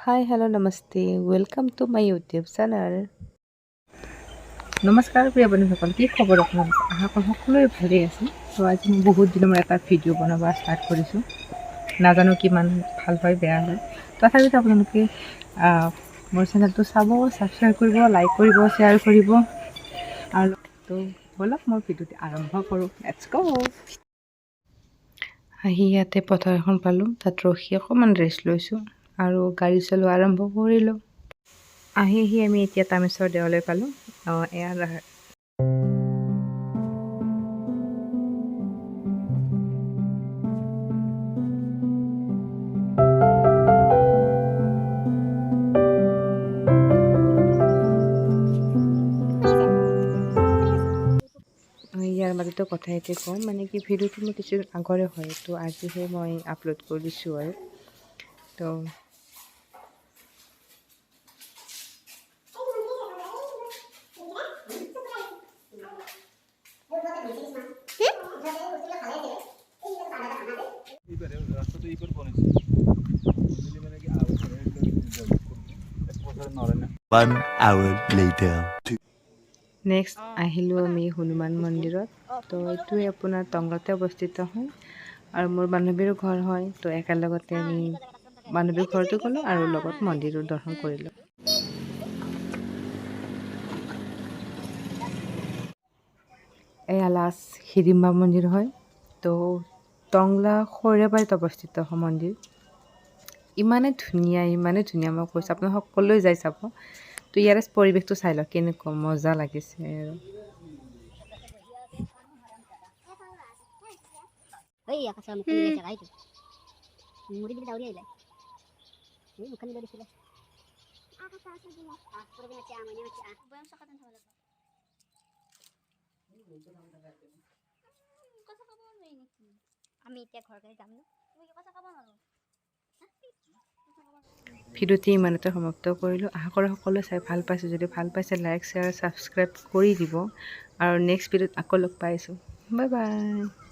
Hi, hello, namaste. Welcome to my YouTube channel. নমস্কাৰ প্ৰিয় বন্ধুসকল, কি খবৰ আপোনালোকৰ? আশা কৰোঁ সকলোৰে ভালেই আছে। তো আজি মই বহুত দিনৰ মূৰত এটা ভিডিঅ' বনাব ষ্টাৰ্ট কৰিছোঁ। নাজানো কিমান ভাল হয় বেয়া হয়, তথাপিতো আপোনালোকে মোৰ চেনেলটো চাব, ছাবস্ক্ৰাইব কৰিব, লাইক কৰিব, শ্বেয়াৰ কৰিব। আৰু তো ব'লক মই ভিডিঅ'টো আৰম্ভ কৰোঁ। লেটছ গ'। আহি ইয়াতে পথাৰ এখন পালোঁ, তাত ৰখি অকণমান ৰেষ্ট লৈছোঁ আৰু গাড়ী চলোৱা আৰম্ভ কৰিলোঁ। আহি আমি এতিয়া তামেশ্বৰ দেৱালয় পালোঁ। এয়া ইয়াৰ মাজতো কথা এটি কওঁ, মানে কি ভিডিঅ'টো মোৰ কিছুদিন আগৰে হয়, তো আজিহে মই আপলোড কৰিছোঁ আৰু তো One hour later. নেক্সট আহিলোঁ আমি হনুমান মন্দিৰত। তো এইটোৱে আপোনাৰ টংলাতে অৱস্থিত হয় আৰু মোৰ বান্ধৱীৰো ঘৰ হয়। তো একেলগতে আমি বান্ধৱীৰ ঘৰতো গ'লোঁ আৰু লগত মন্দিৰো দৰ্শন কৰিলোঁ। এয়া লাষ্ট হিড়িম্বা মন্দিৰ হয়। তো টংলা খৈৰাবাৰীত অৱস্থিত মন্দিৰ। ইমানেই ধুনীয়া মই কৈছোঁ, আপোনালোক সকলোৱে যাই চাব। তো ইয়াৰে পৰিৱেশটো চাই লওক, কেনেকুৱা মজা লাগিছে আৰু আমি এতিয়া ঘৰলৈ যাম ন, তুমি কি কথা ক'ব নোৱাৰো। ভিডিঅ'টি ইমানতে সমাপ্ত কৰিলোঁ। আশা কৰোঁ সকলোৱে চাই ভাল পাইছে। যদি ভাল পাইছে লাইক, শ্বেয়াৰ, ছাবস্ক্ৰাইব কৰি দিব আৰু নেক্সট ভিডিঅ'ত আকৌ লগ পাইছোঁ। Bye bye.